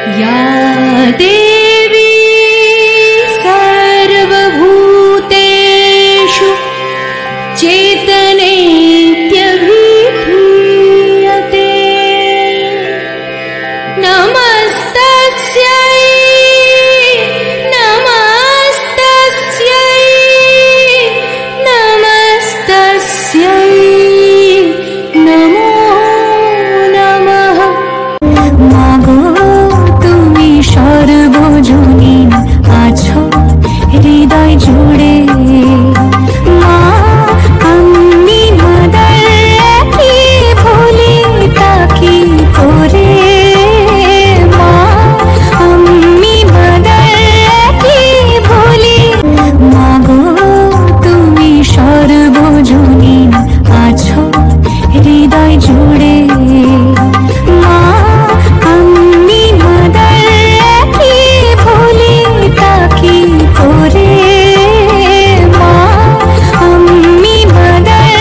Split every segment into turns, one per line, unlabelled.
या देवी सर्वभूतेषु चेतनेत्यभिधीयते नमस्तस्यै नमस्तस्यै नमस्तस्यै नमो नमः। मागो তুমি সর্বজনীন আছো হৃদয় জুড়ে, মা আমি মাদার কি ভুলি তাকি করে, মা আমি মাদার কি ভুলি। মাগো তুমি সর্বজনীন আছো হৃদয় জুড়ে, মা আমি মাদার কি ভুলি তাকি করে, মা আমি মাদার।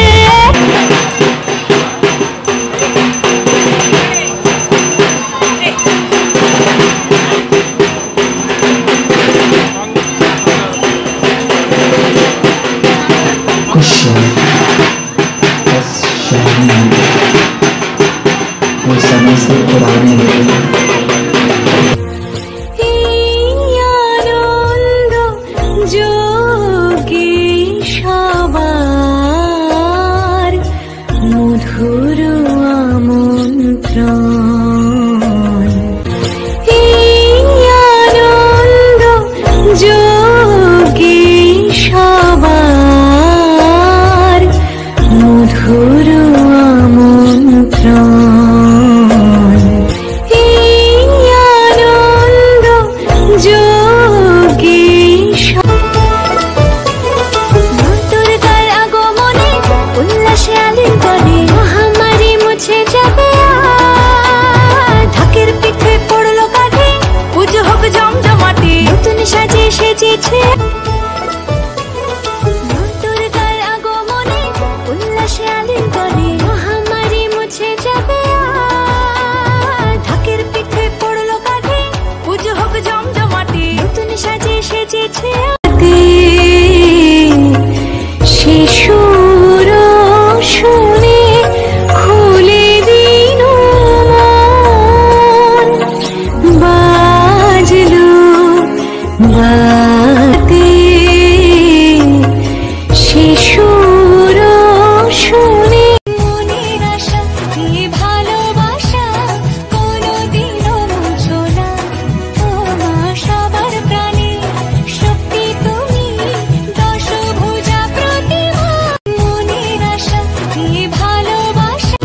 Cushion, वो समय से पुराने लोग
আনন্দ যোগে সবার মধুর আমন্ত্রণ, আনন্দ যোগে সবার মধুর আমন্ত্রণ, আনন্দ যোগে দুর্গার আগমনে উল্লাসে আলিঙ্গনে মহামারী মুছে যাবে আর, ঢাকের পিঠে পড়লো কাঁধে পুজো হোক জমজমাটে, নতুন সাজে সেজেছে। দুর্গার আগমনে উল্লাসে আলিঙ্গনে মহামারী মুছে যাবে আর, ঢাকের পিঠে পড়লো কাঁধে পুজো হোক জমজমাটে, নতুন সাজে সেজেছে। শিশুর শুনে খুলে দিন মন, বাজলো বাতে শিশুর শুনে মনের আশা এই ভালোবাসা কোনোদিনও মুছো না, তোমার সবার প্রাণে শক্তি তুমি দশভুজা প্রতিমা, মনের আশা এই ভালোবাসা।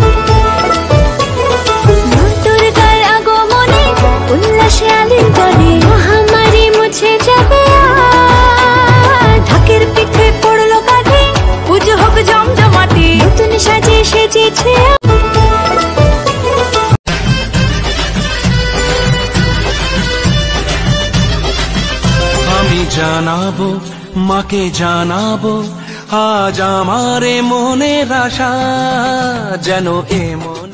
দুর্গার আগমনে উল্লাসে আলিঙ্গনে মহামারী মুছে যাবে আর, ঢাকের পিঠে পড়লো কাঁধে পুজো হোক জমজমাটে, নতুন সাজে সেজেছে।
আমি জানাবো মাকে জানাবো আজ আমারে মনের আশা যেন এমন।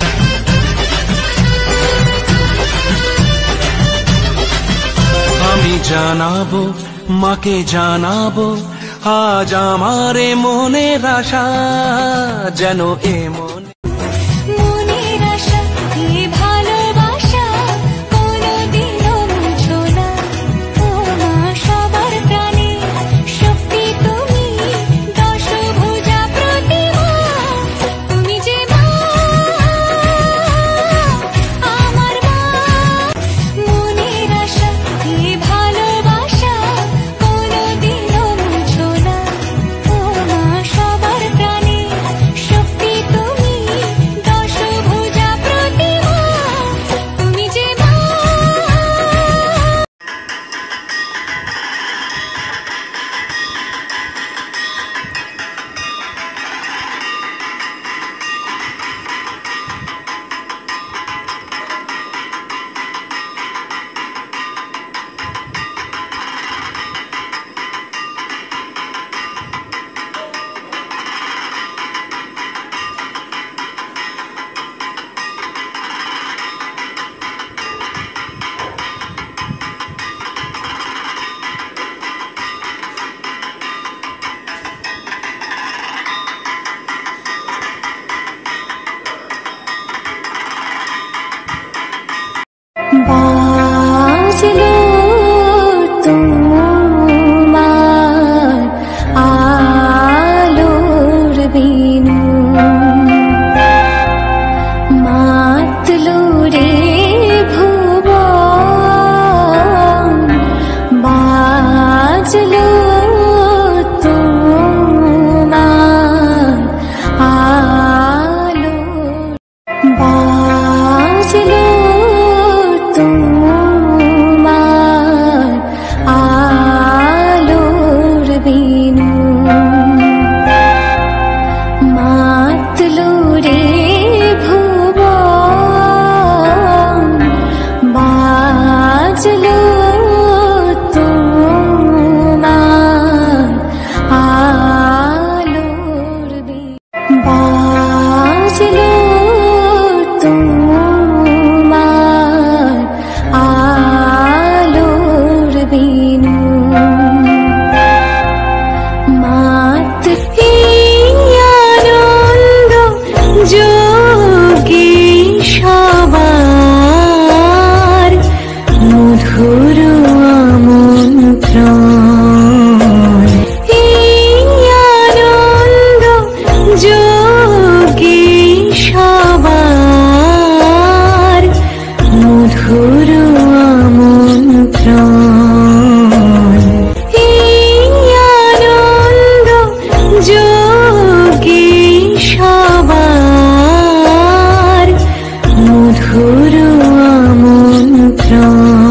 আমি জানাবো মাকে জানাবো আজ আমারে মনের আশা যেন এমন।
মনের আশা এই ভালোবাসা কোনোদিনও মুছো না, তোমার সবার প্রাণে শক্তি তুমি দশভুজা প্রতিমা, তুমি যে মা আমার মা। মনের আশা এই ভালোবাসা কোনোদিনও মুছো না, তোমার সবার প্রাণে শক্তি তুমি বাজলো তোমার আলোর বিনু, মাতলো রে ভুবন, বাজলো তোমার আলো, বাজলো তোমার আলোর বিনু, মাতলো রে ভুবন, বাজলো তোমার আলোর বিনু, বাজলো তোমার আলোর বিনু, মাত আনন্দ যোগী সবার মধুর আমন্ত্রণ, আনন্দ যোগী সবার মধুর আমন্ত্রণ, আনন্দ যোগী সবার মধুর আমন্ত্রণ।